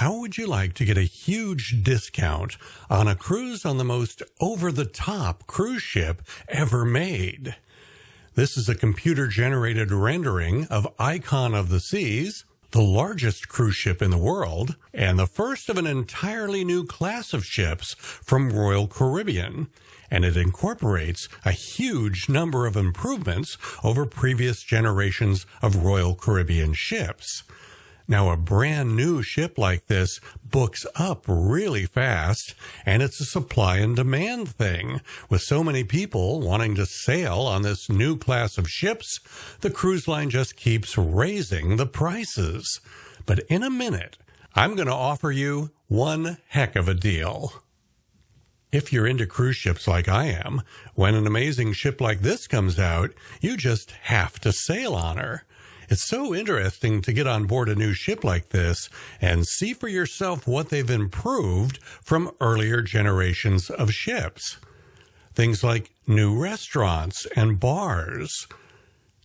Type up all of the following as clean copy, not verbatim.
How would you like to get a huge discount on a cruise on the most over-the-top cruise ship ever made? This is a computer-generated rendering of Icon of the Seas, the largest cruise ship in the world, and the first of an entirely new class of ships from Royal Caribbean. And it incorporates a huge number of improvements over previous generations of Royal Caribbean ships. Now, a brand new ship like this books up really fast, and it's a supply and demand thing. With so many people wanting to sail on this new class of ships, the cruise line just keeps raising the prices. But in a minute, I'm going to offer you one heck of a deal. If you're into cruise ships like I am, when an amazing ship like this comes out, you just have to sail on her. It's so interesting to get on board a new ship like this and see for yourself what they've improved from earlier generations of ships. Things like new restaurants and bars,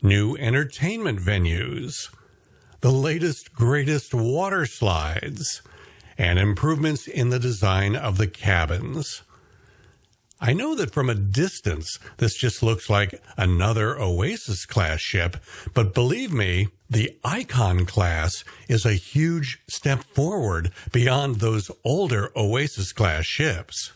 new entertainment venues, the latest, greatest water slides, and improvements in the design of the cabins. I know that from a distance, this just looks like another Oasis-class ship, but believe me, the Icon class is a huge step forward beyond those older Oasis-class ships.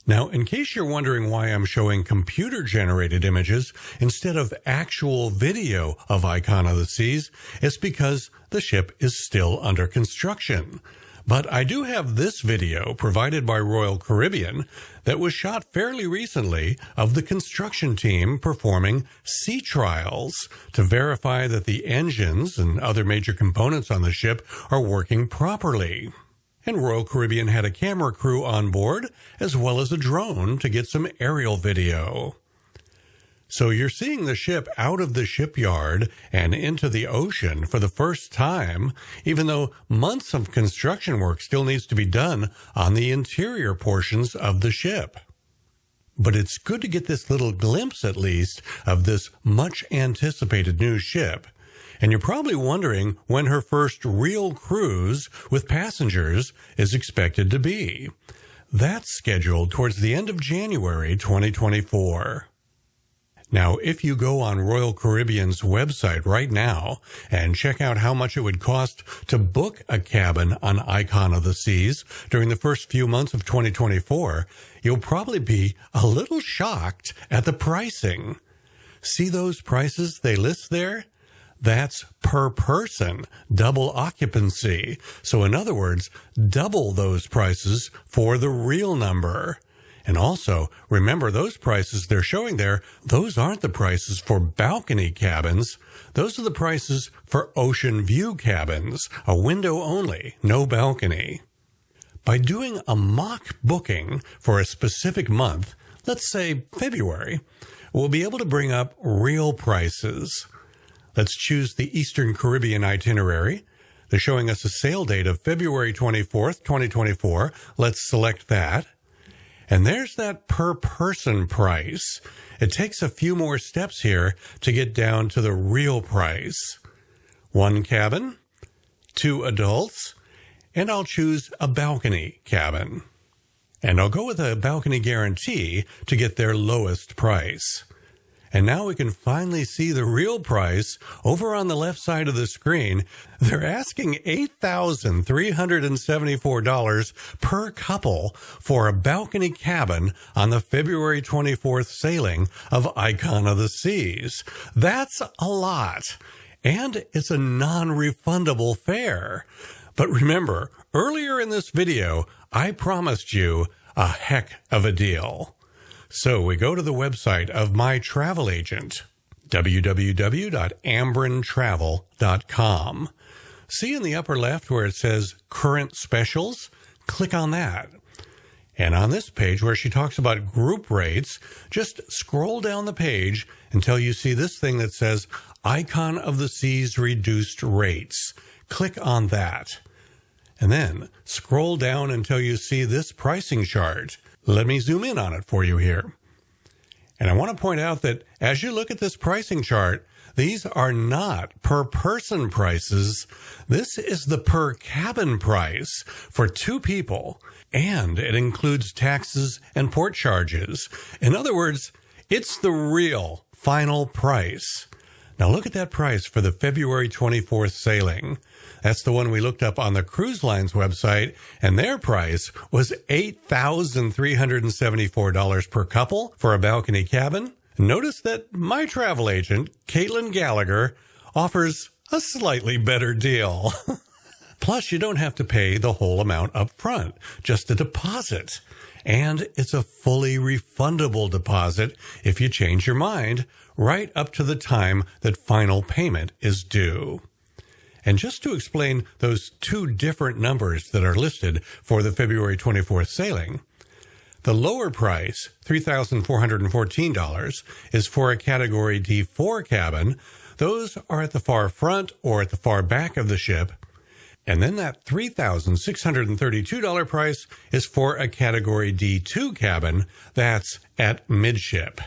Now, in case you're wondering why I'm showing computer-generated images instead of actual video of Icon of the Seas, it's because the ship is still under construction. But I do have this video provided by Royal Caribbean that was shot fairly recently of the construction team performing sea trials to verify that the engines and other major components on the ship are working properly. And Royal Caribbean had a camera crew on board as well as a drone to get some aerial video. So you're seeing the ship out of the shipyard and into the ocean for the first time, even though months of construction work still needs to be done on the interior portions of the ship. But it's good to get this little glimpse, at least, of this much-anticipated new ship. And you're probably wondering when her first real cruise with passengers is expected to be. That's scheduled towards the end of January 2024. Now, if you go on Royal Caribbean's website right now and check out how much it would cost to book a cabin on Icon of the Seas during the first few months of 2024, you'll probably be a little shocked at the pricing. See those prices they list there? That's per person, double occupancy. So in other words, double those prices for the real number. And also, remember, those prices they're showing there, those aren't the prices for balcony cabins. Those are the prices for ocean view cabins, a window only, no balcony. By doing a mock booking for a specific month, let's say February, we'll be able to bring up real prices. Let's choose the Eastern Caribbean itinerary. They're showing us a sail date of February 24th, 2024. Let's select that. And there's that per person price. It takes a few more steps here to get down to the real price. 1 cabin, 2 adults, and I'll choose a balcony cabin. And I'll go with a balcony guarantee to get their lowest price. And now we can finally see the real price over on the left side of the screen. They're asking $8,374 per couple for a balcony cabin on the February 24th sailing of Icon of the Seas. That's a lot. And it's a non-refundable fare. But remember, earlier in this video, I promised you a heck of a deal. So we go to the website of my travel agent, www.ambrentravel.com. See in the upper left where it says Current Specials? Click on that. And on this page where she talks about group rates, just scroll down the page until you see this thing that says Icon of the Seas Reduced Rates. Click on that. And then scroll down until you see this pricing chart. Let me zoom in on it for you here. And I want to point out that as you look at this pricing chart, these are not per person prices. This is the per cabin price for 2 people, and it includes taxes and port charges. In other words, it's the real final price. Now look at that price for the February 24th sailing. That's the one we looked up on the cruise line's website, and their price was $8,374 per couple for a balcony cabin. Notice that my travel agent, Caitlin Gallagher, offers a slightly better deal. Plus, you don't have to pay the whole amount up front, just a deposit. And it's a fully refundable deposit if you change your mind, right up to the time that final payment is due. And just to explain those 2 different numbers that are listed for the February 24th sailing, the lower price, $3,414, is for a Category D4 cabin. Those are at the far front or at the far back of the ship. And then that $3,632 price is for a Category D2 cabin that's at midship.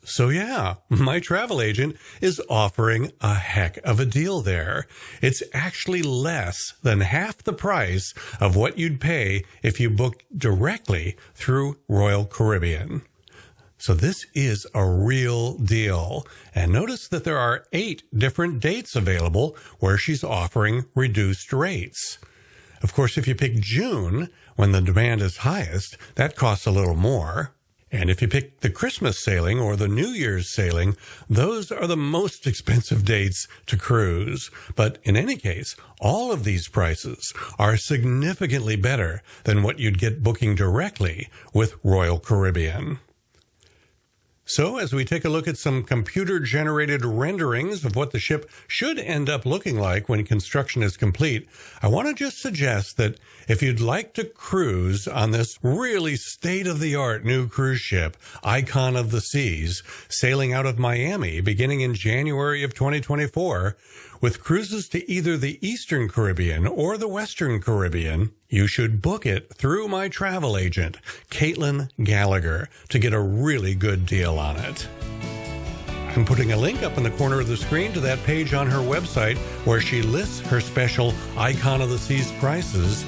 So yeah, my travel agent is offering a heck of a deal there. It's actually less than half the price of what you'd pay if you booked directly through Royal Caribbean. So this is a real deal. And notice that there are 8 different dates available where she's offering reduced rates. Of course, if you pick June, when the demand is highest, that costs a little more. And if you pick the Christmas sailing or the New Year's sailing, those are the most expensive dates to cruise. But in any case, all of these prices are significantly better than what you'd get booking directly with Royal Caribbean. So as we take a look at some computer-generated renderings of what the ship should end up looking like when construction is complete, I want to just suggest that if you'd like to cruise on this really state-of-the-art new cruise ship, Icon of the Seas, sailing out of Miami beginning in January of 2024, with cruises to either the Eastern Caribbean or the Western Caribbean, you should book it through my travel agent, Caitlin Gallagher, to get a really good deal on it. I'm putting a link up in the corner of the screen to that page on her website where she lists her special Icon of the Seas prices.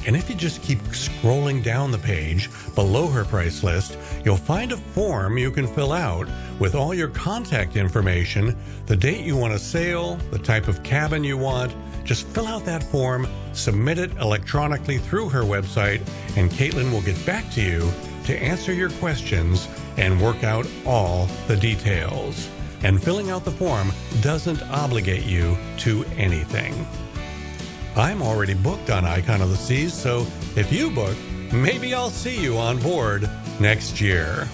And if you just keep scrolling down the page below her price list, you'll find a form you can fill out with all your contact information, the date you want to sail, the type of cabin you want. Just fill out that form, submit it electronically through her website, and Caitlin will get back to you to answer your questions and work out all the details. And filling out the form doesn't obligate you to anything. I'm already booked on Icon of the Seas, so if you book, maybe I'll see you on board next year.